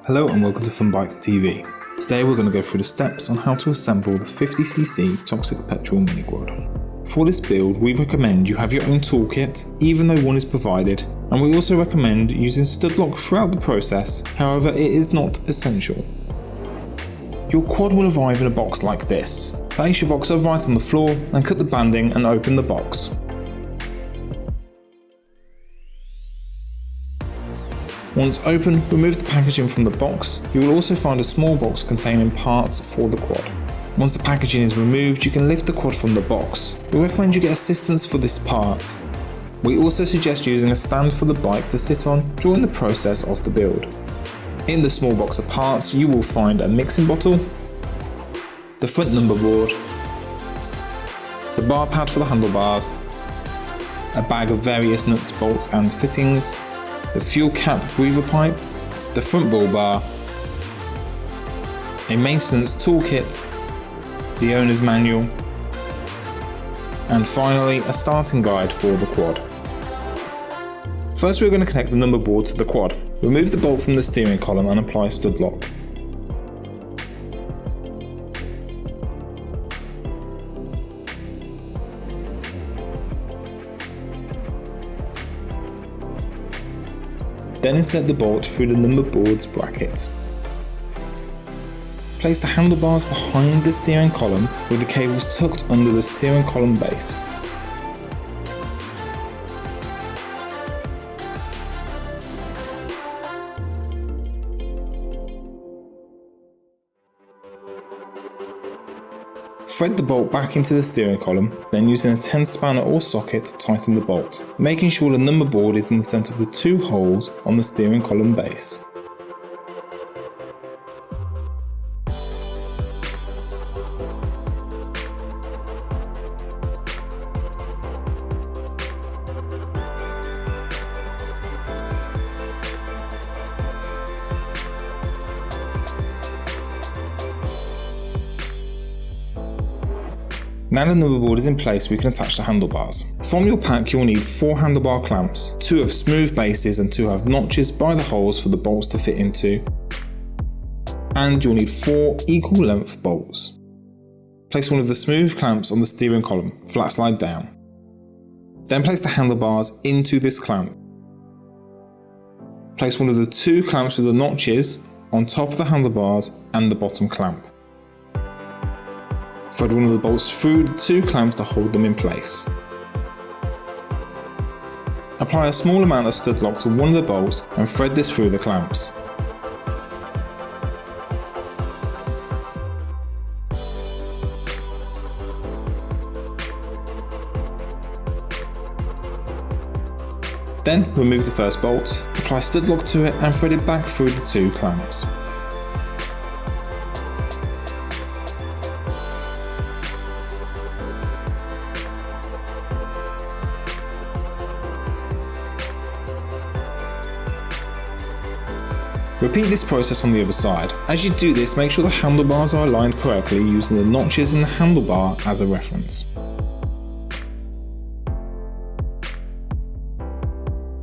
Hello and welcome to FunBikes TV. Today we're going to go through the steps on how to assemble the 50cc Toxic Petrol mini quad. For this build we recommend you have your own toolkit, even though one is provided, and we also recommend using stud lock throughout the process, however it is not essential. Your quad will arrive in a box like this. Place your box upright on the floor and cut the banding and open the box. Once open, remove the packaging from the box. You will also find a small box containing parts for the quad. Once the packaging is removed, you can lift the quad from the box. We recommend you get assistance for this part. We also suggest using a stand for the bike to sit on during the process of the build. In the small box of parts, you will find a mixing bottle, the front number board, the bar pad for the handlebars, a bag of various nuts, bolts and fittings, the fuel cap breather pipe, the front bull bar, a maintenance toolkit, the owner's manual, and finally a starting guide for the quad. First we're going to connect the number board to the quad. Remove the bolt from the steering column and apply stud lock. Then insert the bolt through the number board's bracket. Place the handlebars behind the steering column with the cables tucked under the steering column base. Thread the bolt back into the steering column, then using a 10 spanner or socket tighten the bolt, making sure the number board is in the centre of the two holes on the steering column base. Now the number board is in place, we can attach the handlebars. From your pack you'll need 4 handlebar clamps. 2 have smooth bases and 2 have notches by the holes for the bolts to fit into. And you'll need 4 equal length bolts. Place one of the smooth clamps on the steering column, flat slide down. Then place the handlebars into this clamp. Place one of the 2 clamps with the notches on top of the handlebars and the bottom clamp. Thread one of the bolts through the 2 clamps to hold them in place. Apply a small amount of stud lock to one of the bolts and thread this through the clamps. Then remove the first bolt, apply stud lock to it and thread it back through the 2 clamps. Repeat this process on the other side. As you do this, make sure the handlebars are aligned correctly using the notches in the handlebar as a reference.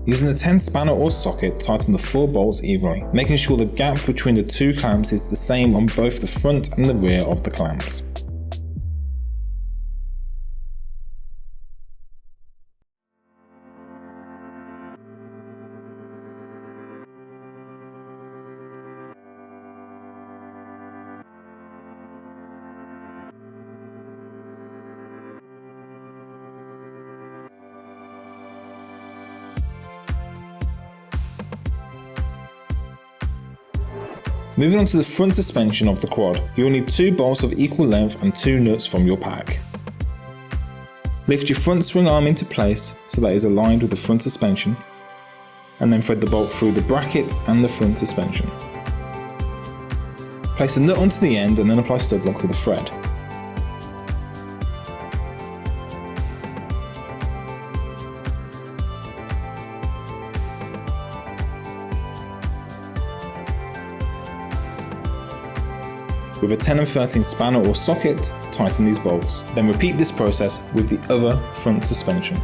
Using the 10 spanner or socket, tighten the 4 bolts evenly, making sure the gap between the 2 clamps is the same on both the front and the rear of the clamps. Moving on to the front suspension of the quad, you will need 2 bolts of equal length and 2 nuts from your pack. Lift your front swing arm into place so that it is aligned with the front suspension, and then thread the bolt through the bracket and the front suspension. Place the nut onto the end and then apply stud lock to the thread. With a 10 and 13 spanner or socket, tighten these bolts. Then repeat this process with the other front suspension.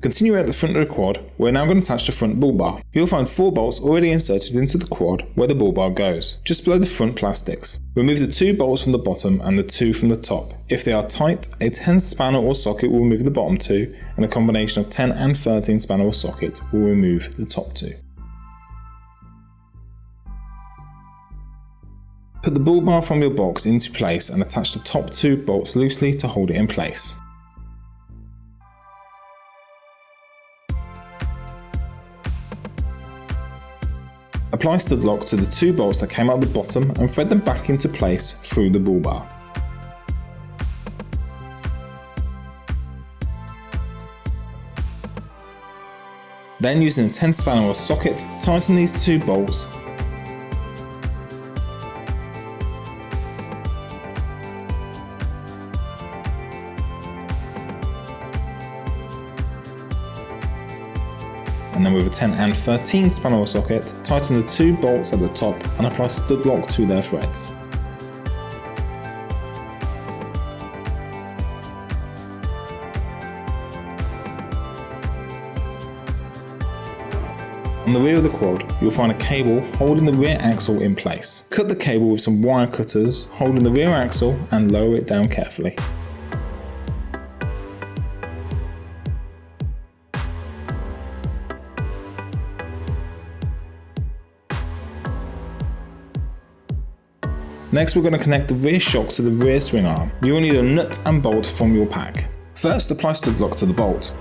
Continue at the front of the quad. We're now going to attach the front bull bar. You'll find 4 bolts already inserted into the quad where the bull bar goes, just below the front plastics. Remove the 2 bolts from the bottom and the 2 from the top. If they are tight, a 10 spanner or socket will remove the bottom 2, and a combination of 10 and 13 spanner or socket will remove the top 2. Put the bull bar from your box into place and attach the top 2 bolts loosely to hold it in place. Apply stud lock to the 2 bolts that came out the bottom and thread them back into place through the bull bar. Then, using a 10 spanner or socket, tighten these 2 bolts . And then with a 10 and 13 spanner or socket, tighten the 2 bolts at the top and apply stud lock to their threads. On the rear of the quad, you'll find a cable holding the rear axle in place. Cut the cable with some wire cutters, holding the rear axle, and lower it down carefully. Next, we're going to connect the rear shock to the rear swing arm. You will need a nut and bolt from your pack. First, apply stud lock to the bolt.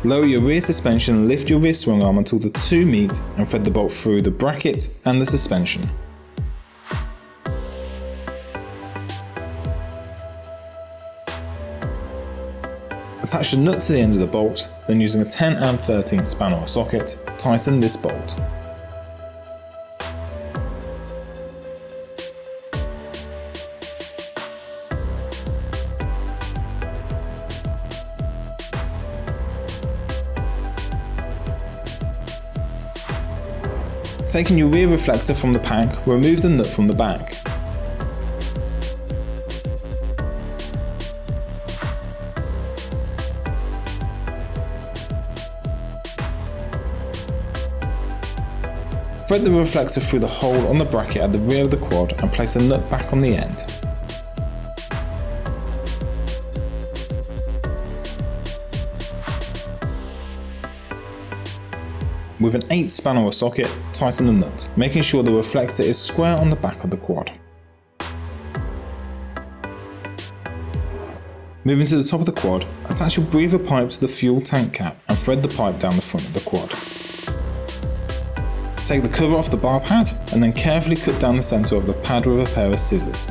Lower your rear suspension and lift your rear swing arm until the 2 meet and thread the bolt through the bracket and the suspension. Attach the nut to the end of the bolt, then using a 10 and 13 spanner or socket, tighten this bolt. Taking your rear reflector from the pack, remove the nut from the back. Thread the reflector through the hole on the bracket at the rear of the quad and place the nut back on the end. With an 8 spanner or socket, tighten the nut, making sure the reflector is square on the back of the quad. Moving to the top of the quad, attach your breather pipe to the fuel tank cap and thread the pipe down the front of the quad. Take the cover off the bar pad and then carefully cut down the centre of the pad with a pair of scissors.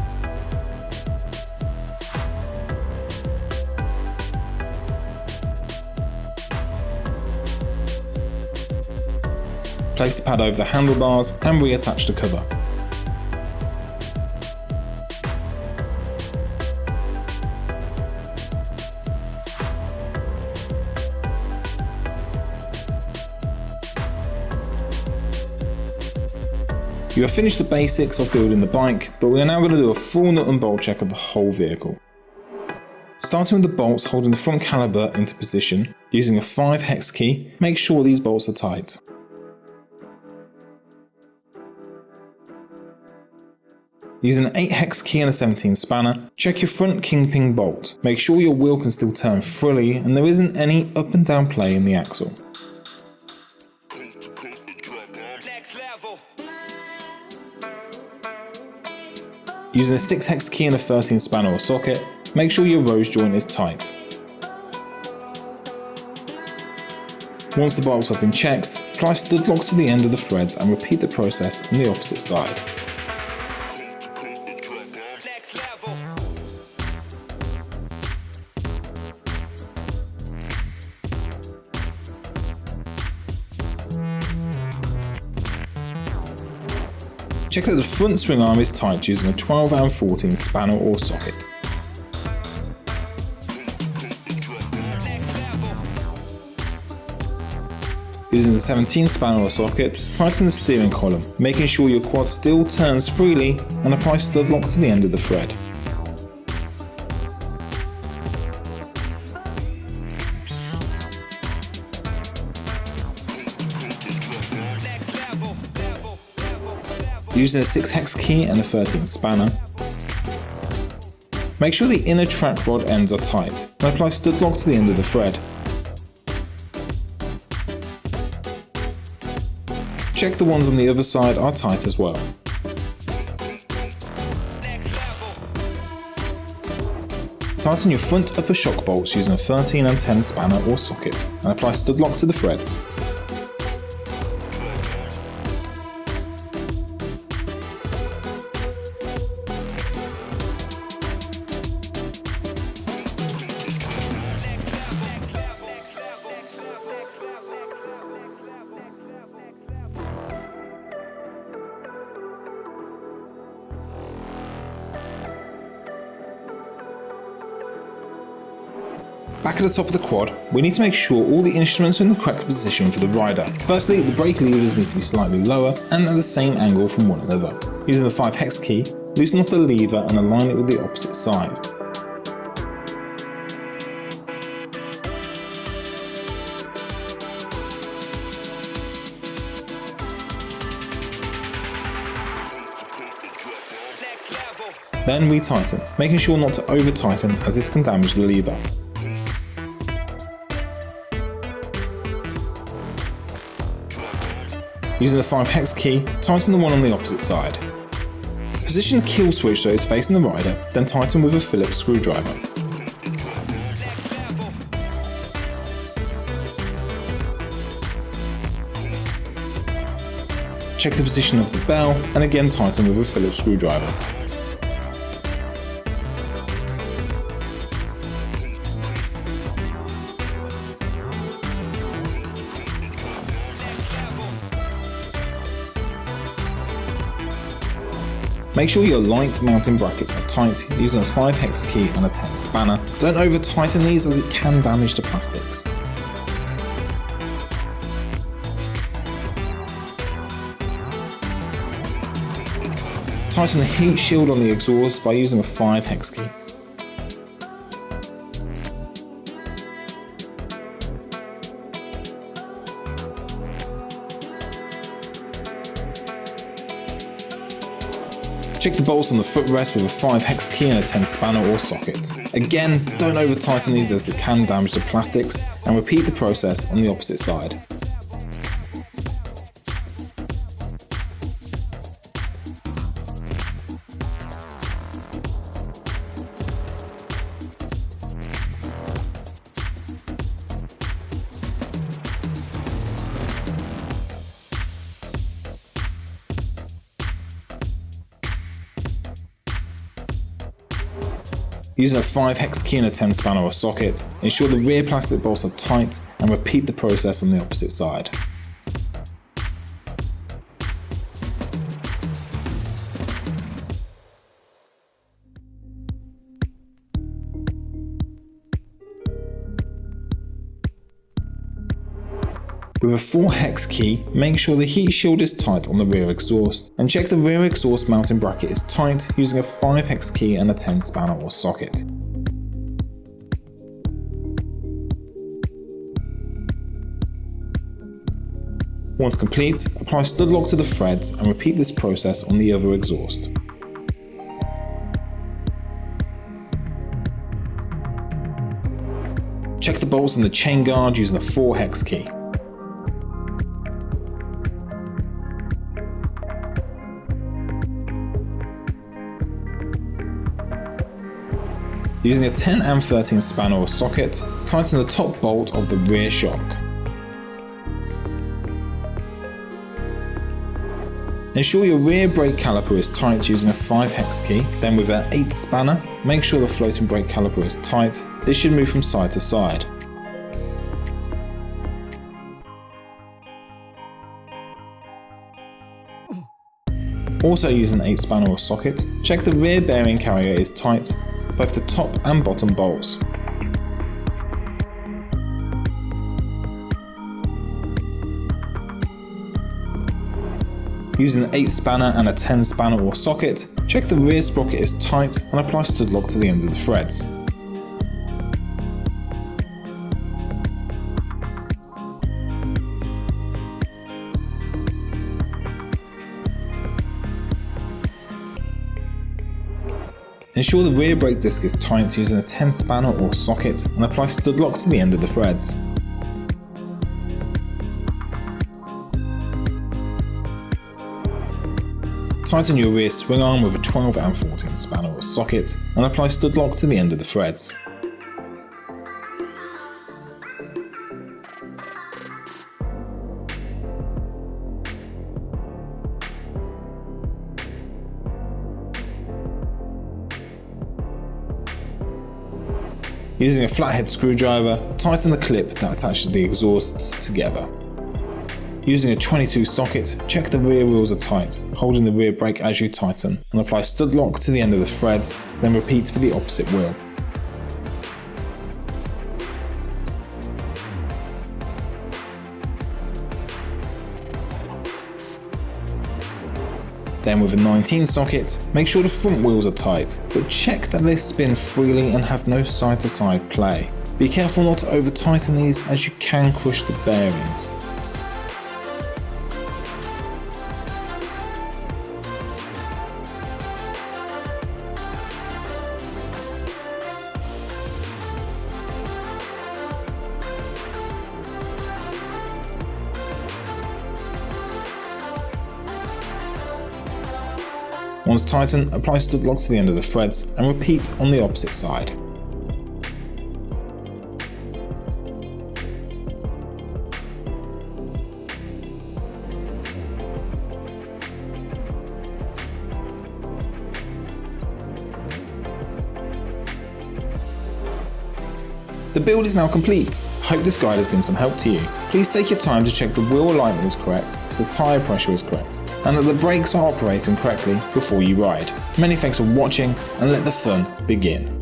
Place the pad over the handlebars and reattach the cover. You have finished the basics of building the bike, but we are now going to do a full nut and bolt check of the whole vehicle. Starting with the bolts holding the front caliper into position, using a 5 hex key, make sure these bolts are tight. Using an 8 hex key and a 17 spanner, check your front kingpin bolt. Make sure your wheel can still turn freely and there isn't any up and down play in the axle. Using a 6 hex key and a 13 spanner or socket, make sure your rose joint is tight. Once the bolts have been checked, apply stud lock to the end of the threads and repeat the process on the opposite side. Check that the front swing arm is tight using a 12 and 14 spanner or socket. Using the 17 spanner or socket, tighten the steering column, making sure your quad still turns freely and apply stud lock to the end of the thread. Using a 6 hex key and a 13 spanner, make sure the inner track rod ends are tight and apply stud lock to the end of the thread. Check the ones on the other side are tight as well. Tighten your front upper shock bolts using a 13 and 10 spanner or socket and apply stud lock to the threads. Back at the top of the quad, we need to make sure all the instruments are in the correct position for the rider. Firstly, the brake levers need to be slightly lower and at the same angle from one another. Using the 5 hex key, loosen off the lever and align it with the opposite side. Then retighten, making sure not to over tighten as this can damage the lever. Using the 5 hex key, tighten the one on the opposite side. Position the kill switch so it's facing the rider, then tighten with a Phillips screwdriver. Check the position of the bell and again tighten with a Phillips screwdriver. Make sure your light mounting brackets are tight using a 5 hex key and a 10 spanner. Don't over tighten these as it can damage the plastics. Tighten the heat shield on the exhaust by using a 5 hex key. Check the bolts on the footrest with a 5 hex key and a 10 spanner or socket. Again, don't over tighten these as it can damage the plastics, and repeat the process on the opposite side. Using a 5 hex key and a 10 spanner or socket, ensure the rear plastic bolts are tight and repeat the process on the opposite side. With a 4 hex key, make sure the heat shield is tight on the rear exhaust, and check the rear exhaust mounting bracket is tight using a 5 hex key and a 10 spanner or socket. Once complete, apply stud lock to the threads and repeat this process on the other exhaust. Check the bolts in the chain guard using a 4 hex key. Using a 10 and 13 spanner or socket, tighten the top bolt of the rear shock. Ensure your rear brake caliper is tight using a 5 hex key, then with an 8 spanner, make sure the floating brake caliper is tight. This should move from side to side. Also using an 8 spanner or socket, check the rear bearing carrier is tight, both the top and bottom bolts. Using an 8 spanner and a 10 spanner or socket, check the rear sprocket is tight and apply stud lock to the end of the threads. Ensure the rear brake disc is tight using a 10 spanner or socket and apply stud lock to the end of the threads. Tighten your rear swing arm with a 12 and 14 spanner or socket and apply stud lock to the end of the threads. Using a flathead screwdriver, tighten the clip that attaches the exhausts together. Using a 22 socket, check the rear wheels are tight, holding the rear brake as you tighten, and apply stud lock to the end of the threads, then repeat for the opposite wheel. Then with a 19 socket, make sure the front wheels are tight, but check that they spin freely and have no side to side play. Be careful not to over tighten these as you can crush the bearings. Once tightened, apply stud lock to the end of the threads and repeat on the opposite side. The build is now complete. Hope this guide has been some help to you. Please take your time to check the wheel alignment is correct, the tyre pressure is correct, and that the brakes are operating correctly before you ride. Many thanks for watching, and let the fun begin.